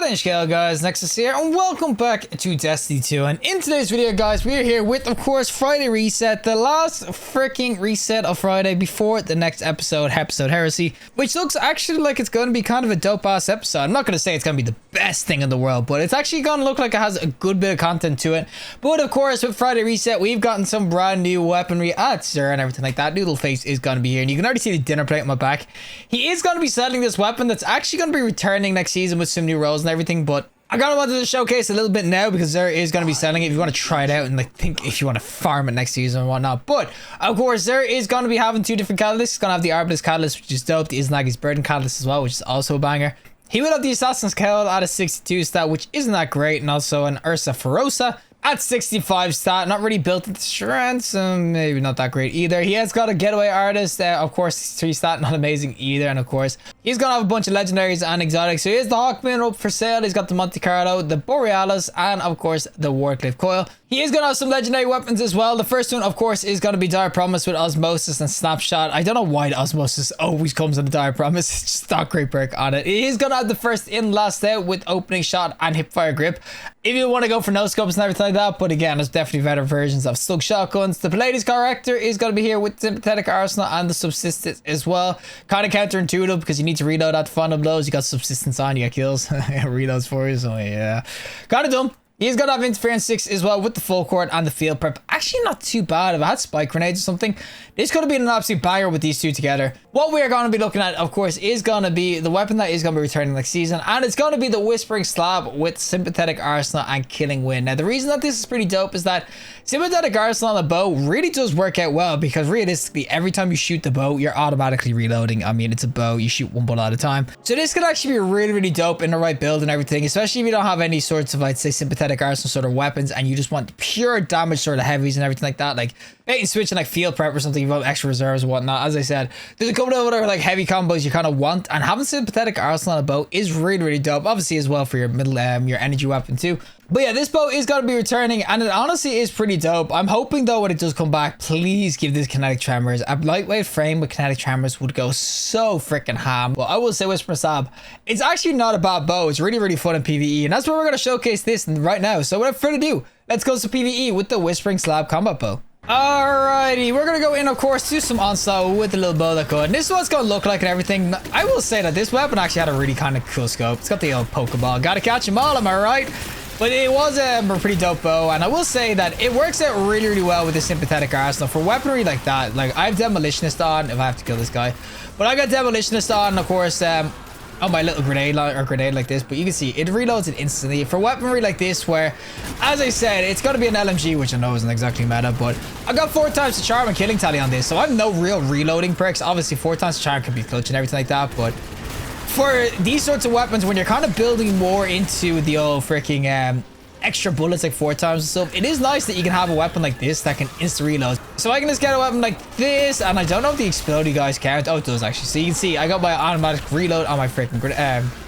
name's guys, Nexas here, and welcome back to Destiny 2. And in today's video, guys, we are here with, of course, Friday Reset, the last freaking reset of Friday before the next episode Heresy, which looks actually like it's going to be kind of a dope-ass episode. I'm not going to say it's going to be the best thing in the world, but it's actually going to look like it has a good bit of content to it. But, of course, with Friday Reset, we've gotten some brand new weaponry at Xur and everything like that. Noodleface is going to be here, and you can already see the dinner plate on my back. He is going to be selling this weapon that's actually going to be returning next season with some new roles and everything, but I kind of wanted to showcase a little bit now because there is going to be selling it if you want to try it out and like think if you want to farm it next season and whatnot. But of course, there is going to be having two different catalysts. It's going to have the Arbalest catalyst, which is dope, the Iznagi's Burden catalyst as well, which is also a banger. He will have the Assassin's Cowl at a 62 stat, which isn't that great, and also an Ursa Ferosa at 65 stat. Not really built into strength, so maybe not that great either. He has got a Getaway Artist, of course, 3 stat, not amazing either. And of course, he's gonna have a bunch of legendaries and exotics. So he has the Hawkman up for sale. He's got the Monte Carlo, the Borealis, and of course, the Warcliffe Coil. He is gonna have some legendary weapons as well. The first one, of course, is gonna be Dire Promise with Osmosis and Snapshot. I don't know why the Osmosis always comes with a Dire Promise. It's just not great perk on it. He is gonna have the first in, last out with Opening Shot and Hipfire Grip, if you want to go for no scopes and everything like that. But again, there's definitely better versions of Slug Shotguns. The Pallades Corrector is going to be here with Sympathetic Arsenal and the Subsistence as well. Kind of counterintuitive because you need to reload at the final blows. You got Subsistence on, you get kills. Reloads for you, so yeah. Kind of dumb. He's going to have Interference 6 as well with the Full Court and the Field Prep. Actually, not too bad. If I had Spike Grenades or something, this could have been an absolute banger with these two together. What we are going to be looking at, of course, is going to be the weapon that is going to be returning next season. And it's going to be the Whispering Slab with Sympathetic Arsenal and Killing Wind. Now, the reason that this is pretty dope is that Sympathetic Arsenal on the bow really does work out well, because realistically, every time you shoot the bow, you're automatically reloading. I mean, it's a bow. You shoot one bullet at a time. So this could actually be really, really dope in the right build and everything, especially if you don't have any sorts of, I'd say, Sympathetic Arsenal sort of weapons and you just want pure damage sort of heavies and everything like that, like bait and switch and like Field Prep or something. You've got extra reserves and whatnot. As I said, there's a couple of other like heavy combos you kind of want, and having Sympathetic Arsenal on a bow is really, really dope, obviously, as well for your middle your energy weapon too. But yeah, this bow is going to be returning, and it honestly is pretty dope. I'm hoping though when it does come back, please give this kinetic tremors. A lightweight frame with kinetic tremors would go so freaking ham. Well, I will say Whisper Slab, it's actually not a bad bow. It's really, really fun in PvE, and that's where we're going to showcase this right now. So without further ado, let's go to PvE with the Whispering Slab combat bow. Alrighty, we're gonna go in, of course, do some onslaught with the little bow that could. And this is what it's gonna look like and everything. I will say that this weapon actually had a really kind of cool scope. It's got the old Pokeball. Gotta catch them all, am I right? But it was a pretty dope bow, and I will say that it works out really, really well with the Sympathetic Arsenal for weaponry like that. Like, I have Demolitionist on, if I have to kill this guy. But I got Demolitionist on, of course, on my little grenade like this, but you can see it reloads it instantly for weaponry like this, where, as I said, it's going to be an LMG, which I know isn't exactly meta, but I got 4 times the charm and killing tally on this, so I have no real reloading perks. Obviously 4 times the charm can be clutch and everything like that, but for these sorts of weapons, when you're kind of building more into the old freaking extra bullets like 4 times and stuff, it is nice that you can have a weapon like this that can insta reload. So I can just get a weapon like this, and I don't know if the explodey guys count. Oh, it does actually. So you can see I got my automatic reload on my freaking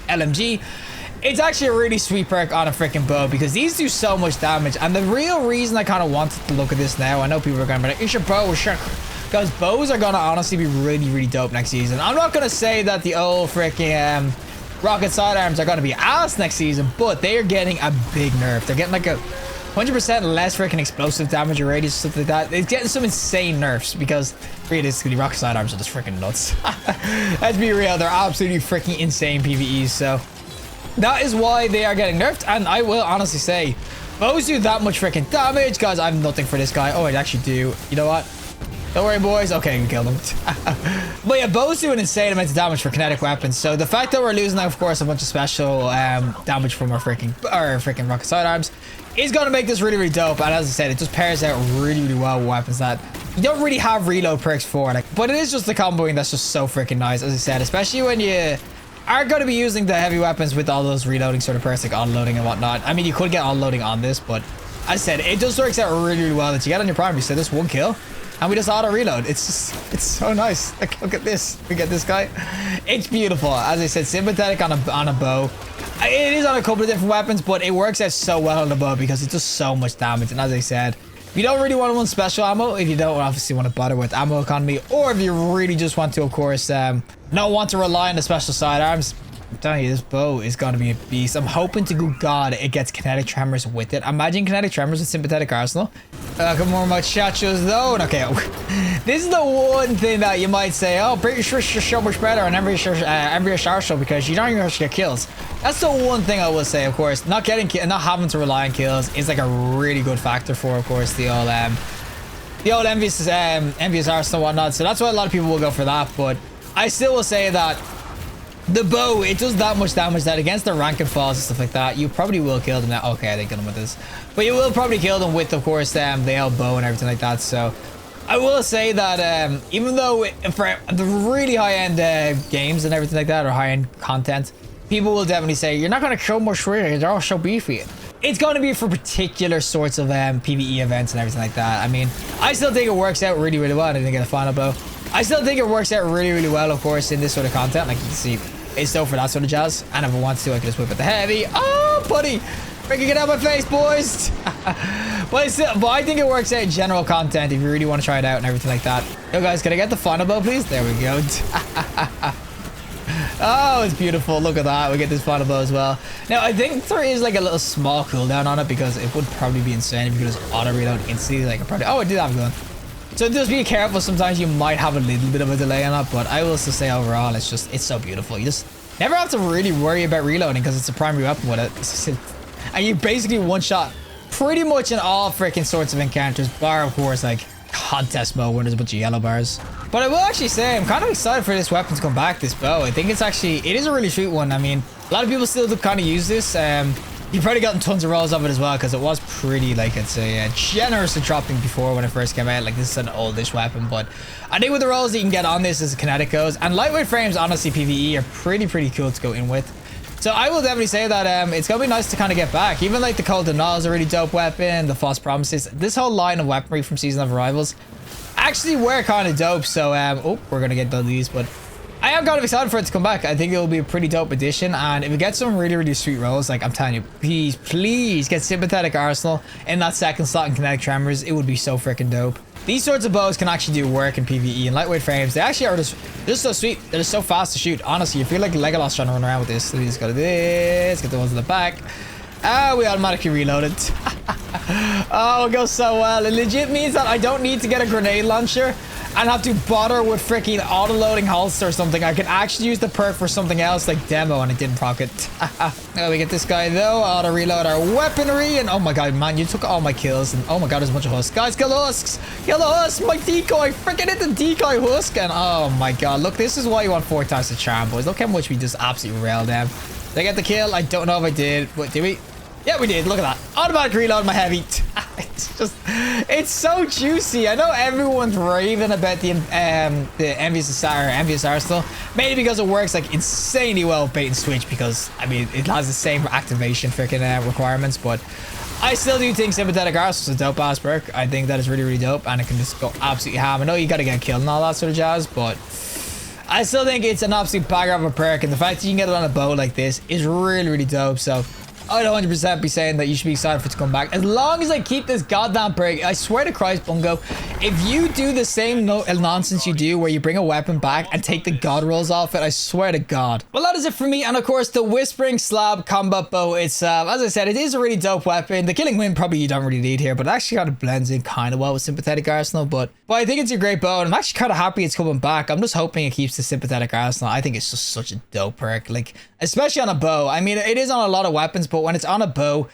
LMG. It's actually a really sweet perk on a freaking bow because these do so much damage. And the real reason I kind of wanted to look at this now, I know people are going to be like, it's your bow, sure, because bows are going to honestly be really, really dope next season. I'm not going to say that the old freaking rocket sidearms are going to be ass next season, but they are getting a big nerf. They're getting like a 100% less freaking explosive damage or radius, stuff like that. It's getting some insane nerfs because realistically, rocket sidearms are just freaking nuts. Let's be real, they're absolutely freaking insane PvEs. So that is why they are getting nerfed. And I will honestly say, bows do that much freaking damage. Guys, I have nothing for this guy. Oh, I actually do. You know what? Don't worry, boys. Okay, we killed him. But yeah, bows do an insane amount of damage for kinetic weapons. So the fact that we're losing, of course, a bunch of special damage from our freaking rocket sidearms is going to make this really, really dope. And as I said, it just pairs out really, really well with weapons that you don't really have reload perks for. Like, but it is just the comboing that's just so freaking nice, as I said, especially when you are going to be using the heavy weapons with all those reloading sort of perks, like auto-loading and whatnot. I mean, you could get auto-loading on this, but as I said, it just works out really, really well that you get on your primary. So this 1 kill, and we just auto reload. It's just, it's so nice. Like, look at this. We get this guy. It's beautiful. As I said, Sympathetic on a bow. It is on a couple of different weapons, but it works out so well on the bow because it does so much damage. And as I said, if you don't really want to run special ammo, if you don't obviously want to bother with ammo economy, or if you really just want to, of course, not want to rely on the special sidearms, I'm telling you, this bow is going to be a beast. I'm hoping to good God it gets kinetic tremors with it. Imagine kinetic tremors with sympathetic arsenal. Come more muchachos though. Okay, this is the one thing that you might say, oh, British are so much better on every Arsenal because you don't even have to get kills. That's the one thing I will say, of course. Not having to rely on kills is like a really good factor for, of course, the old envious arsenal and whatnot. So that's why a lot of people will go for that. But I still will say that the bow, it does that much damage that against the rank and falls and stuff like that, you probably will kill them now. Okay, I didn't kill them with this. But you will probably kill them with, of course, the old bow and everything like that. So I will say that even though for the really high-end games and everything like that, or high-end content, people will definitely say, you're not going to kill more Shredder, they're all so beefy. It's going to be for particular sorts of PvE events and everything like that. I mean, I still think it works out really, really well. I didn't get a final bow. I still think it works out really, really well, of course, in this sort of content. Like you can see, it's still for that sort of jazz. And if I want to, I can just whip at the heavy. Oh, buddy! Freaking get out of my face, boys! but I think it works out in general content if you really want to try it out and everything like that. Yo, guys, can I get the final bow, please? There we go. Oh, it's beautiful. Look at that. We get this final bow as well. Now, I think there is like a little small cooldown on it because it would probably be insane if you could just auto reload instantly. Like, oh, I did have a gun. So just be careful. Sometimes you might have a little bit of a delay on it, but I will still say overall, it's so beautiful. You just never have to really worry about reloading because it's a primary weapon with it. And you basically one shot pretty much in all freaking sorts of encounters, bar of course like contest mode when there's a bunch of yellow bars. But I will actually say I'm kind of excited for this weapon to come back, this bow. I think it is a really sweet one. I mean, a lot of people still do kind of use this. You've probably gotten tons of rolls of it as well because it was pretty, like, I'd say, generously dropping before when it first came out. Like, this is an oldish weapon, but I think with the rolls that you can get on this as kinetic goes, and lightweight frames, honestly, PvE are pretty cool to go in with. So I will definitely say that it's gonna be nice to kind of get back. Even like the Cold Denial is a really dope weapon, the False Promises, this whole line of weaponry from Season of Arrivals actually were kind of dope. So oh, we're gonna get done these, but I am kind of excited for it to come back. I think it will be a pretty dope addition, and if it gets some really sweet rolls, like I'm telling you, please get Sympathetic Arsenal in that second slot in Kinetic Tremors. It would be so freaking dope. These sorts of bows can actually do work in PvE and lightweight frames. They actually are just so sweet. They're just so fast to shoot. Honestly, you feel like Legolas trying to run around with this. So you just go to this, get the ones in the back. Ah, we automatically reloaded. Oh, it goes so well. It legit means that I don't need to get a grenade launcher and have to bother with freaking auto-loading holster or something. I can actually use the perk for something else like demo, and it didn't proc it. Oh, we get this guy though. Auto-reload our weaponry, and oh my god, man, you took all my kills, and oh my god, there's a bunch of husks. Guys, kill the husks! Kill the husks! My decoy! Freaking hit the decoy husk, and oh my god, look, this is why you want 4 times the charm, boys. Look how much we just absolutely railed them. Did I get the kill? I don't know if I did. What, did we? Yeah, we did. Look at that. Automatic reload my heavy. It's so juicy. I know everyone's raving about the Envious Arsenal, mainly because it works like insanely well with bait and switch, because I mean it has the same activation freaking requirements. But I still do think Sympathetic Arsenal is a dope ass perk. I think that is really dope, and it can just go absolutely ham. I know you gotta get killed and all that sort of jazz, but I still think it's an absolute bagger of a perk, and the fact that you can get it on a bow like this is really dope. So I'd 100% be saying that you should be excited for it to come back. As long as I keep this goddamn break, I swear to Christ, Bungo, if you do the same nonsense you do where you bring a weapon back and take the god rolls off it, I swear to God. Well, that is it for me. And of course, the Whispering Slab combat bow, it's, as I said, it is a really dope weapon. The Killing Wind probably you don't really need here, but it actually kind of blends in kind of well with Sympathetic Arsenal. But I think it's a great bow, and I'm actually kind of happy it's coming back. I'm just hoping it keeps the Sympathetic Arsenal. I think it's just such a dope perk, like, especially on a bow. I mean, it is on a lot of weapons, but when it's on a bow,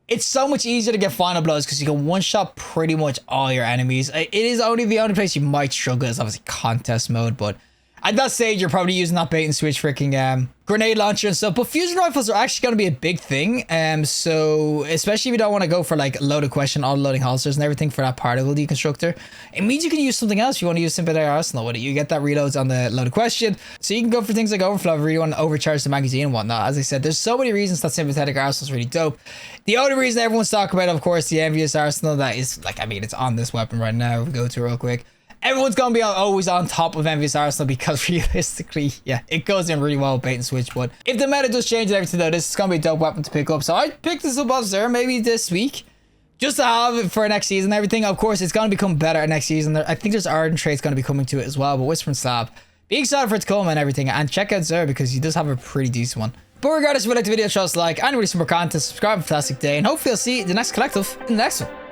it's so much easier to get final blows because you can one-shot pretty much all your enemies. It is only the only place you might struggle is obviously contest mode, but at that stage you're probably using that bait and switch freaking grenade launcher and stuff. But fusion rifles are actually going to be a big thing, so especially if you don't want to go for like loaded question, auto-loading holsters and everything for that particle deconstructor, it means you can use something else if you want to use Sympathetic Arsenal with it. You get that reloads on the loaded question, so you can go for things like overflow if you really want to overcharge the magazine and whatnot. As I said, there's so many reasons that Sympathetic Arsenal is really dope. The only reason everyone's talking about, of course, the Envious Arsenal, that is, like, I mean, it's on this weapon right now. We'll go to it real quick. Everyone's going to be always on top of Envious Arsenal because realistically, yeah, it goes in really well with bait and switch. But if the meta does change and everything though, this is going to be a dope weapon to pick up. So I picked this up off there maybe this week, just to have it for next season and everything. Of course, it's going to become better next season. I think there's Ardent traits going to be coming to it as well, but Whisper and Slab, Be excited for it to come and everything. And check out Xur because he does have a pretty decent one. But regardless, if you like the video, show us a like. And really some more content, subscribe. Fantastic day. And hopefully I'll see you in the next collective in the next one.